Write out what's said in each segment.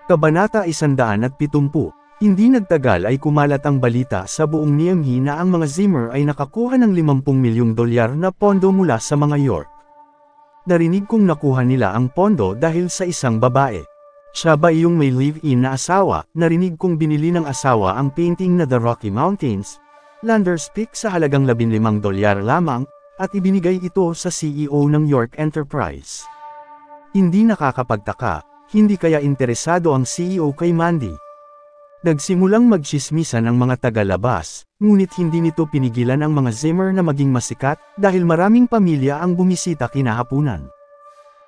Kabanata 170. Hindi nagtagal ay kumalat ang balita sa buong Niamey na ang mga Zimmer ay nakakuha ng 50 milyong dolyar na pondo mula sa mga York. Narinig kong nakuha nila ang pondo dahil sa isang babae. Siya ba iyong may live-in na asawa? Narinig kong binili ng asawa ang painting na The Rocky Mountains, Landers Peak sa halagang 15 dolyar lamang, at ibinigay ito sa CEO ng York Enterprise. Hindi nakakapagtaka. Hindi kaya interesado ang CEO kay Mandy. Nagsimulang magtsismisan ang mga tagalabas, ngunit hindi nito pinigilan ang mga Zimmer na maging masikat dahil maraming pamilya ang bumisita kinahapunan.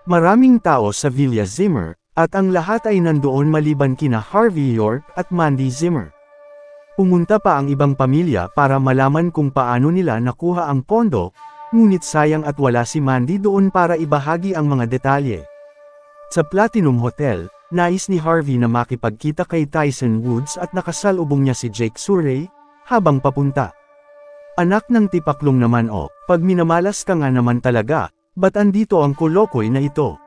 Maraming tao sa Villa Zimmer, at ang lahat ay nandoon maliban kina Harvey York at Mandy Zimmer. Pumunta pa ang ibang pamilya para malaman kung paano nila nakuha ang pondo, ngunit sayang at wala si Mandy doon para ibahagi ang mga detalye. Sa Platinum Hotel, nais ni Harvey na makipagkita kay Tyson Woods at nakasalubong niya si Jake Surrey, habang papunta. Anak ng tipaklong naman pag minamalas ka nga naman talaga, ba't andito ang kolokoy na ito?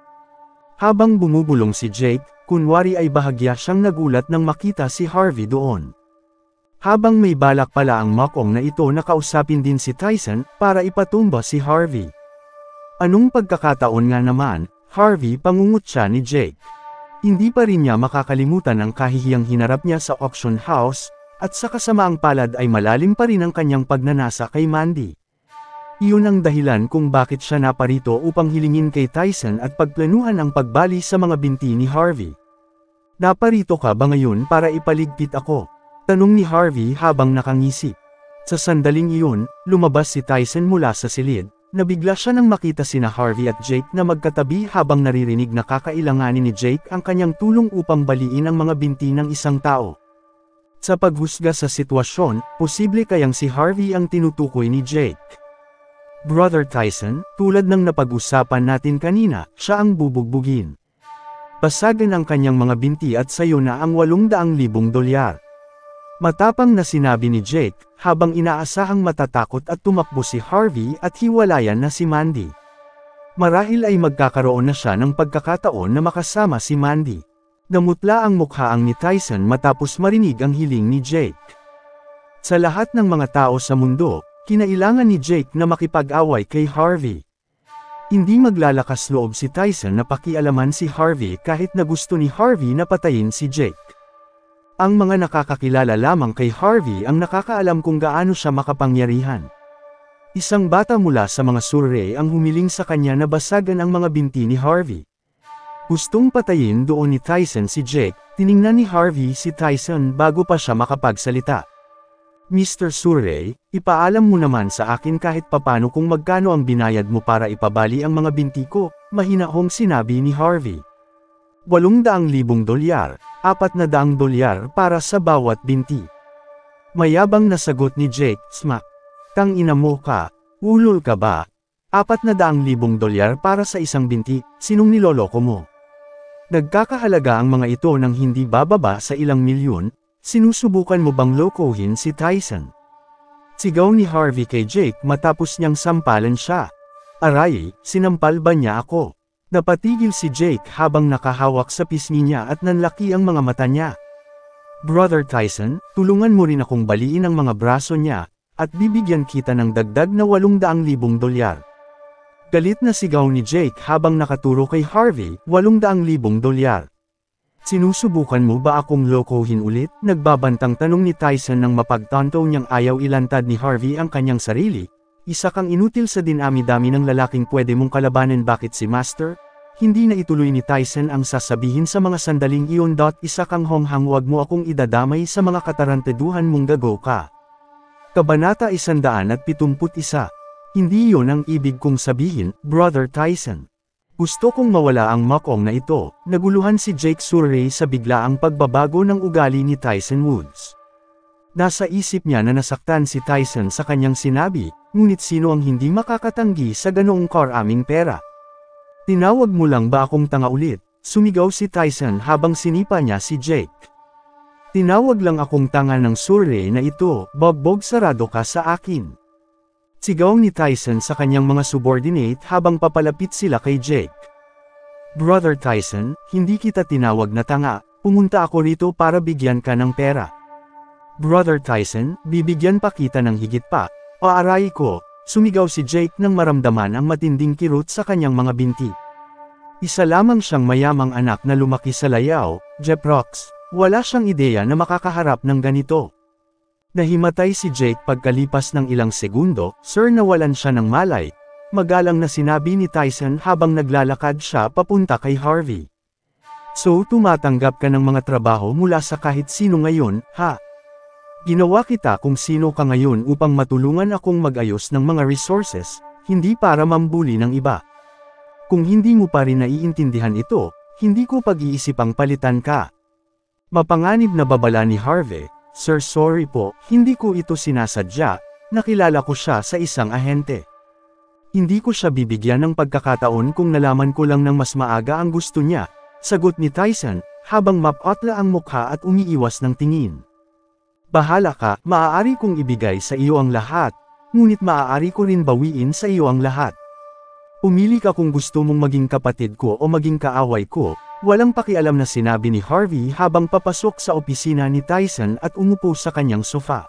Habang bumubulong si Jake, kunwari ay bahagya siyang nagulat nang makita si Harvey doon. Habang may balak pala ang makong na ito na kausapin din si Tyson para ipatumba si Harvey. Anong pagkakataon nga naman, Harvey pangungutya ni Jake. Hindi pa rin niya makakalimutan ang kahihiyang hinarap niya sa auction house, at sa kasamaang palad ay malalim pa rin ang kanyang pagnanasa kay Mandy. Iyon ang dahilan kung bakit siya naparito upang hilingin kay Tyson at pagplanuhan ang pagbali sa mga binti ni Harvey. Naparito ka ba ngayon para ipaligpit ako? Tanong ni Harvey habang nakangisi. Sa sandaling iyon, lumabas si Tyson mula sa silid. Nabigla siya nang makita sina Harvey at Jake na magkatabi habang naririnig na kakailanganin ni Jake ang kanyang tulong upang baliin ang mga binti ng isang tao. Sa paghusga sa sitwasyon, posible kayang si Harvey ang tinutukoy ni Jake. Brother Tyson, tulad ng napag-usapan natin kanina, siya ang bubugbugin. Basagan ang kanyang mga binti at sayo na ang 800,000 dolyar. Matapang na sinabi ni Jake, habang inaasahang matatakot at tumakbo si Harvey at hiwalayan na si Mandy. Marahil ay magkakaroon na siya ng pagkakataon na makasama si Mandy. Namutla ang mukhaang ni Tyson matapos marinig ang hiling ni Jake. Sa lahat ng mga tao sa mundo, kinailangan ni Jake na makipag-away kay Harvey. Hindi maglalakas loob si Tyson na pakialaman si Harvey kahit na gusto ni Harvey na patayin si Jake. Ang mga nakakakilala lamang kay Harvey ang nakakaalam kung gaano siya makapangyarihan. Isang bata mula sa mga Surrey ang humiling sa kanya na basagan ang mga binti ni Harvey. Gustong patayin doon ni Tyson si Jake, tiningnan ni Harvey si Tyson bago pa siya makapagsalita. Mr. Surrey, ipaalam mo naman sa akin kahit papano kung magkano ang binayad mo para ipabali ang mga binti ko, mahinahong sinabi ni Harvey. 800,000 dolyar, 400 dolyar para sa bawat binti. Mayabang na sagot ni Jake, smack. Tang ina mo ka, ulol ka ba? 400,000 dolyar para sa isang binti, sinong niloloko mo? Nagkakahalaga ang mga ito ng hindi bababa sa ilang milyon, sinusubukan mo bang lokohin si Tyson? Sigaw ni Harvey kay Jake matapos niyang sampalan siya. Aray, sinampal ba niya ako? Napatigil si Jake habang nakahawak sa pisngi niya at nanlaki ang mga mata niya. Brother Tyson, tulungan mo rin akong baliin ang mga braso niya, at bibigyan kita ng dagdag na 800,000 dolyar. Galit na sigaw ni Jake habang nakaturo kay Harvey, 800,000 dolyar. Sinusubukan mo ba akong lokohin ulit? Nagbabantang tanong ni Tyson nang mapagtanto niyang ayaw ilantad ni Harvey ang kanyang sarili. Isa kang inutil sa dinami-dami ng lalaking pwede mong kalabanin. Bakit si Master? Hindi na ituloy ni Tyson ang sasabihin sa mga sandaling iyon. Isa kang honghang, wag mo akong idadamay sa mga katarantaduhan mong gago ka. Kabanata 171. Hindi iyon ang ibig kong sabihin, Brother Tyson. Gusto kong mawala ang makong na ito. Naguluhan si Jake Surrey sa biglaang pagbabago ng ugali ni Tyson Woods. Nasa isip niya na nasaktan si Tyson sa kanyang sinabi, ngunit sino ang hindi makakatanggi sa ganoong karaming pera? Tinawag mo lang ba akong tanga ulit? Sumigaw si Tyson habang sinipa niya si Jake. Tinawag lang akong tanga ng Surrey na ito, bogbog sarado ka sa akin. Sigaw ni Tyson sa kanyang mga subordinate habang papalapit sila kay Jake. Brother Tyson, hindi kita tinawag na tanga, Pumunta ako rito para bigyan ka ng pera. Brother Tyson, bibigyan pa kita ng higit pa. Aaray ko, sumigaw si Jake nang maramdaman ang matinding kirot sa kanyang mga binti. Isa lamang siyang mayamang anak na lumaki sa Layao, Jeff Rocks. Wala siyang ideya na makakaharap ng ganito. Nahimatay si Jake pagkalipas ng ilang segundo, Sir, nawalan siya ng malay. Magalang na sinabi ni Tyson habang naglalakad siya papunta kay Harvey. So tumatanggap ka ng mga trabaho mula sa kahit sino ngayon, ha? Ginawa kita kung sino ka ngayon upang matulungan akong mag-ayos ng mga resources, hindi para mambuli ng iba. Kung hindi mo pa rin naiintindihan ito, hindi ko pag-iisipang palitan ka. Mapanganib na babala ni Harvey, Sir, sorry po, hindi ko ito sinasadya, nakilala ko siya sa isang ahente. Hindi ko siya bibigyan ng pagkakataon kung nalaman ko lang ng mas maaga ang gusto niya, sagot ni Tyson, habang mapatla ang mukha at umiiwas ng tingin. Bahala ka, maaari kong ibigay sa iyo ang lahat, ngunit maaari ko rin bawiin sa iyo ang lahat. Pumili ka kung gusto mong maging kapatid ko o maging kaaway ko. Walang pakialam na sinabi ni Harvey habang papasok sa opisina ni Tyson at umupo sa kanyang sofa.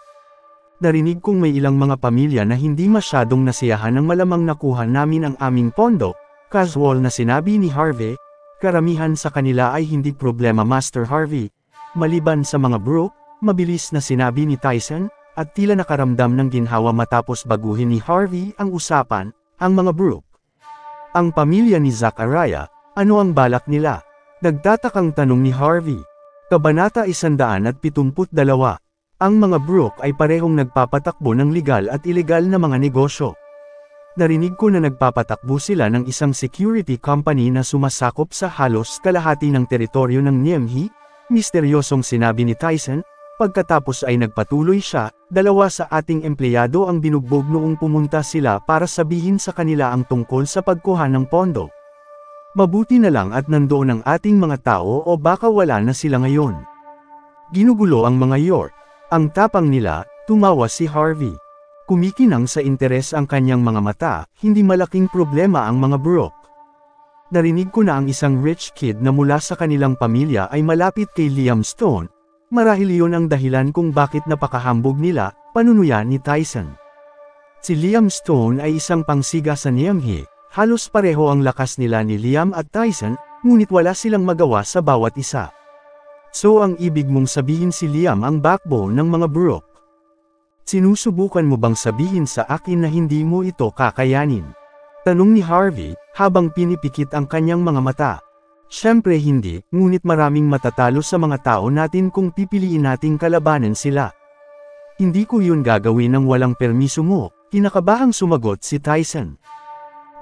Narinig kong may ilang mga pamilya na hindi masyadong nasiyahan ng malamang nakuha namin ang aming pondo, casual na sinabi ni Harvey. Karamihan sa kanila ay hindi problema, Master Harvey. Maliban sa mga broke, mabilis na sinabi ni Tyson, at tila nakaramdam ng ginhawa matapos baguhin ni Harvey ang usapan, ang mga broke. Ang pamilya ni Zachariah, ano ang balak nila? Nagtatakang tanong ni Harvey. Kabanata 172. Ang mga broke ay parehong nagpapatakbo ng legal at ilegal na mga negosyo. Narinig ko na nagpapatakbo sila ng isang security company na sumasakop sa halos kalahati ng teritoryo ng Niamey, misteryosong sinabi ni Tyson. Pagkatapos ay nagpatuloy siya, dalawa sa ating empleyado ang binugbog noong pumunta sila para sabihin sa kanila ang tungkol sa pagkuha ng pondo. Mabuti na lang at nandoon ang ating mga tao o baka wala na sila ngayon. Ginugulo ang mga York. Ang tapang nila, tumawa si Harvey. Kumikinang sa interes ang kanyang mga mata, hindi malaking problema ang mga broke. Narinig ko na ang isang rich kid na mula sa kanilang pamilya ay malapit kay Liam Stone. Marahil iyon ang dahilan kung bakit napakahambog nila, panunuya ni Tyson. Si Liam Stone ay isang pangsiga sa Niamey. Halos pareho ang lakas nila ni Liam at Tyson, ngunit wala silang magawa sa bawat isa. So ang ibig mong sabihin si Liam ang backbone ng mga broke. Sinusubukan mo bang sabihin sa akin na hindi mo ito kakayanin? Tanong ni Harvey, habang pinipikit ang kanyang mga mata. Siyempre hindi, ngunit maraming matatalo sa mga tao natin kung pipiliin nating kalabanan sila. Hindi ko yun gagawin ng walang permiso mo, kinakabahang sumagot si Tyson.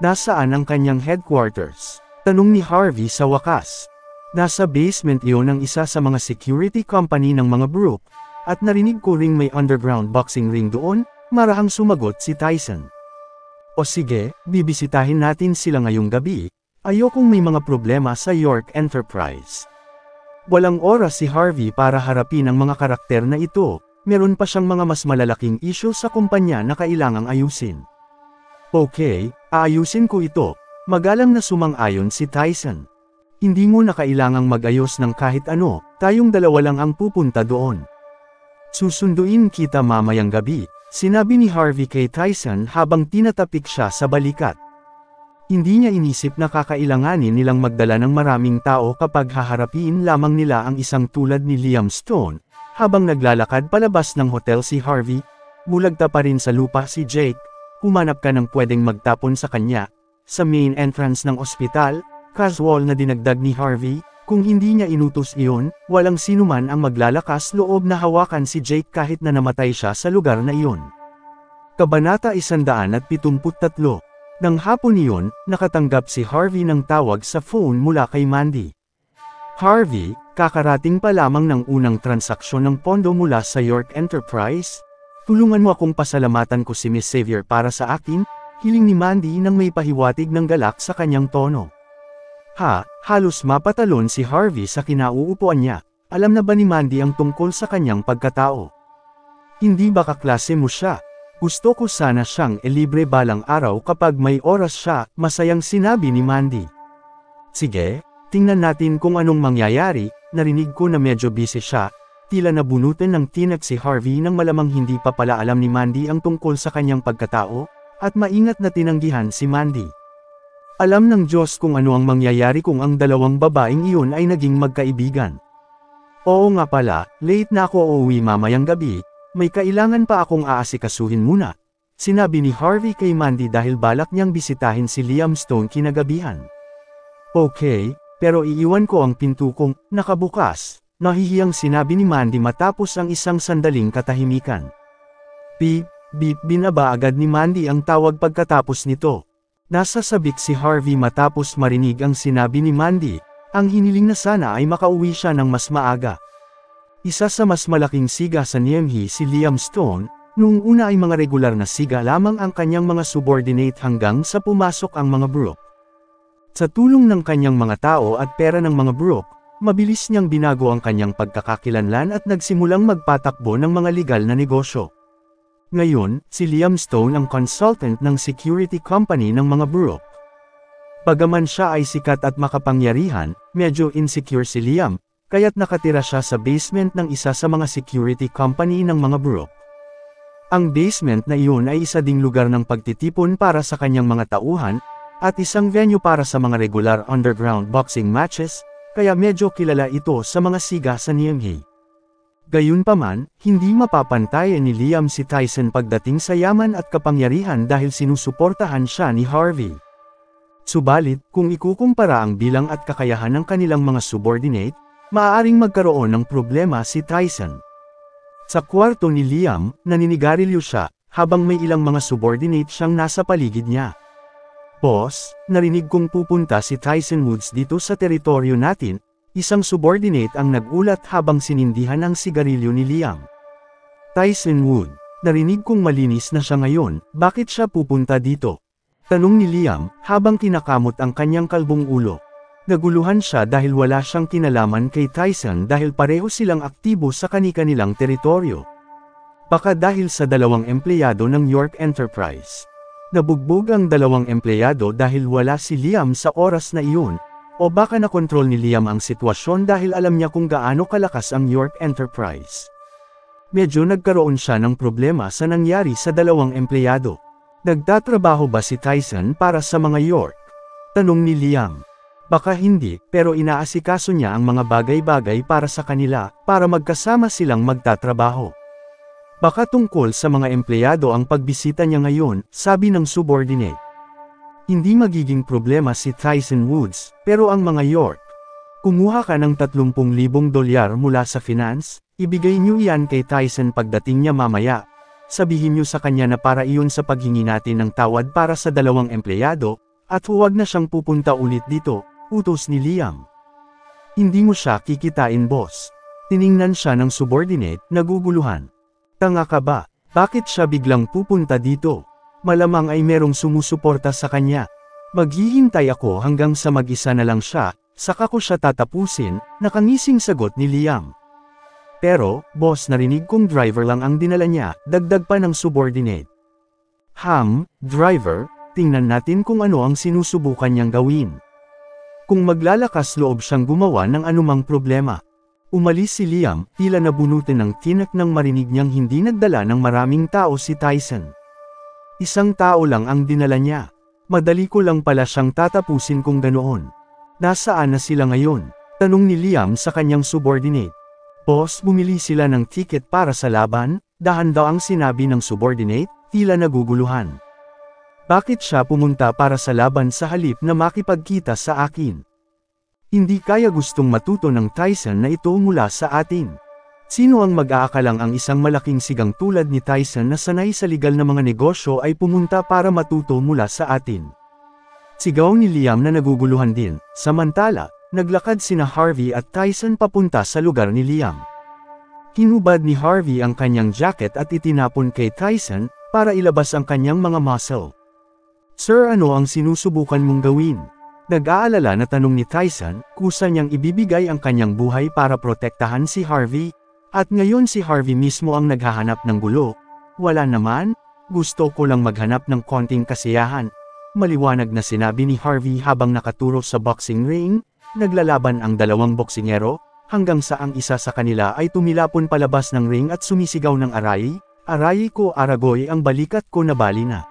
Nasaan ang kanyang headquarters? Tanong ni Harvey sa wakas. Nasa basement iyon ng isa sa mga security company ng mga broke, at narinig ko ring may underground boxing ring doon, marahang sumagot si Tyson. O sige, bibisitahin natin sila ngayong gabi, ayokong may mga problema sa York Enterprise. Walang oras si Harvey para harapin ang mga karakter na ito, meron pa siyang mga mas malalaking issue sa kumpanya na kailangang ayusin. Okay, aayusin ko ito, magalang na sumang-ayon si Tyson. Hindi mo na kailangang mag-ayos ng kahit ano, tayong dalawa lang ang pupunta doon. Susunduin kita mamayang gabi, sinabi ni Harvey kay Tyson habang tinatapik siya sa balikat. Hindi niya inisip na kakailanganin nilang magdala ng maraming tao kapag haharapin lamang nila ang isang tulad ni Liam Stone. Habang naglalakad palabas ng hotel si Harvey, bulagta pa rin sa lupa si Jake. Humanap ka ng pwedeng magtapon sa kanya. Sa main entrance ng ospital, casual na dinagdag ni Harvey, kung hindi niya inutos iyon, walang sinuman ang maglalakas loob na hawakan si Jake kahit na namatay siya sa lugar na iyon. Kabanata 173. Nang hapon iyon, nakatanggap si Harvey ng tawag sa phone mula kay Mandy. Harvey, kakarating pa lamang ng unang transaksyon ng pondo mula sa York Enterprise. Tulungan mo akong pasalamatan ko si Miss Xavier para sa akin, hiling ni Mandy nang may pahiwatig ng galak sa kanyang tono. Halos mapatalon si Harvey sa kinauupuan niya. Alam na ba ni Mandy ang tungkol sa kanyang pagkatao? Hindi ba kaklase mo siya? Gusto ko sana siyang libre balang araw kapag may oras siya, masayang sinabi ni Mandy. Sige, tingnan natin kung anong mangyayari, narinig ko na medyo busy siya, tila nabunutan ng tinak si Harvey nang malamang hindi pa pala alam ni Mandy ang tungkol sa kanyang pagkatao, at maingat na tinanggihan si Mandy. Alam ng Diyos kung ano ang mangyayari kung ang dalawang babaeng iyon ay naging magkaibigan. Oo nga pala, late na ako uuwi mamayang gabi, may kailangan pa akong aasikasuhin muna, sinabi ni Harvey kay Mandy dahil balak niyang bisitahin si Liam Stone kinagabihan. Okay, pero iiwan ko ang pinto kong nakabukas, nahihiyang sinabi ni Mandy matapos ang isang sandaling katahimikan. Beep, beep, binaba agad ni Mandy ang tawag pagkatapos nito. Nasa sabik si Harvey matapos marinig ang sinabi ni Mandy, ang hiniling na sana ay makauwi siya ng mas maaga. Isa sa mas malaking siga sa Niamey si Liam Stone, noong una ay mga regular na siga lamang ang kanyang mga subordinate hanggang sa pumasok ang mga Brooke. Sa tulong ng kanyang mga tao at pera ng mga Brooke, mabilis niyang binago ang kanyang pagkakakilanlan at nagsimulang magpatakbo ng mga legal na negosyo. Ngayon, si Liam Stone ang consultant ng security company ng mga Brooke. Bagaman siya ay sikat at makapangyarihan, medyo insecure si Liam, kaya't nakatira siya sa basement ng isa sa mga security company ng mga Brooke. Ang basement na iyon ay isa ding lugar ng pagtitipon para sa kanyang mga tauhan, at isang venue para sa mga regular underground boxing matches, kaya medyo kilala ito sa mga siga sa Niamey. Gayunpaman, hindi mapapantayan ni Liam si Tyson pagdating sa yaman at kapangyarihan dahil sinusuportahan siya ni Harvey. Subalit, kung ikukumpara ang bilang at kakayahan ng kanilang mga subordinate, maaaring magkaroon ng problema si Tyson. Sa kwarto ni Liam, naninigarilyo siya, habang may ilang mga subordinate siyang nasa paligid niya. Boss, narinig kong pupunta si Tyson Woods dito sa teritoryo natin. Isang subordinate ang nagulat habang sinindihan ang sigarilyo ni Liam. Tyson Wood, narinig kong malinis na siya ngayon, bakit siya pupunta dito? Tanong ni Liam, habang kinakamot ang kanyang kalbong ulo. Naguluhan siya dahil wala siyang kinalaman kay Tyson dahil pareho silang aktibo sa kani-kanilang teritoryo. Baka dahil sa dalawang empleyado ng York Enterprise. Nabugbog ang dalawang empleyado dahil wala si Liam sa oras na iyon. O baka nakontrol ni Liam ang sitwasyon dahil alam niya kung gaano kalakas ang York Enterprise. Medyo nagkaroon siya ng problema sa nangyari sa dalawang empleyado. Nagtatrabaho ba si Tyson para sa mga York? Tanong ni Liam. Baka hindi, pero inaasikaso niya ang mga bagay-bagay para sa kanila, para magkasama silang magtatrabaho. Baka tungkol sa mga empleyado ang pagbisita niya ngayon, sabi ng subordinate. Hindi magiging problema si Tyson Woods, pero ang mga York. Kumuha ka ng $30,000 mula sa finance, ibigay niyo iyan kay Tyson pagdating niya mamaya. Sabihin niyo sa kanya na para iyon sa paghingi natin ng tawad para sa dalawang empleyado, at huwag na siyang pupunta ulit dito, utos ni Liam. Hindi mo siya kikitain boss. Tiningnan siya ng subordinate, naguguluhan. Tanga ka ba? Bakit siya biglang pupunta dito? Malamang ay merong sumusuporta sa kanya. Maghihintay ako hanggang sa mag-isa na lang siya, saka ko siya tatapusin, nakangising sagot ni Liam. Pero, boss narinig kong driver lang ang dinala niya, dagdag pa ng subordinate. Driver, tingnan natin kung ano ang sinusubukan niyang gawin. Kung maglalakas loob siyang gumawa ng anumang problema. Umalis si Liam, tila nabunutin ng tinak nang marinig niyang hindi nagdala ng maraming tao si Tyson. Isang tao lang ang dinala niya. Madali ko lang pala siyang tatapusin kung ganoon. Nasaan na sila ngayon? Tanong ni Liam sa kanyang subordinate. Boss, bumili sila ng ticket para sa laban, dahan daw ang sinabi ng subordinate, tila naguguluhan. Bakit siya pumunta para sa laban sa halip na makipagkita sa akin? Hindi kaya gustong matuto ng Tyson na ito mula sa atin. Sino ang mag-aakalang ang isang malaking sigang tulad ni Tyson na sanay sa legal na mga negosyo ay pumunta para matuto mula sa atin? Sigaw ni Liam na naguguluhan din. Samantala, naglakad sina Harvey at Tyson papunta sa lugar ni Liam. Hinubad ni Harvey ang kanyang jacket at itinapon kay Tyson para ilabas ang kanyang mga muscle. Sir, ano ang sinusubukan mong gawin? Nag-aalala na tanong ni Tyson, kusa niyang ibibigay ang kanyang buhay para protektahan si Harvey. At ngayon si Harvey mismo ang naghahanap ng gulo. Wala naman, gusto ko lang maghanap ng konting kasiyahan. Maliwanag na sinabi ni Harvey habang nakaturo sa boxing ring, naglalaban ang dalawang boksingero, hanggang sa ang isa sa kanila ay tumilapon palabas ng ring at sumisigaw ng aray, aray ko Aragoy ang balikat ko nabali na.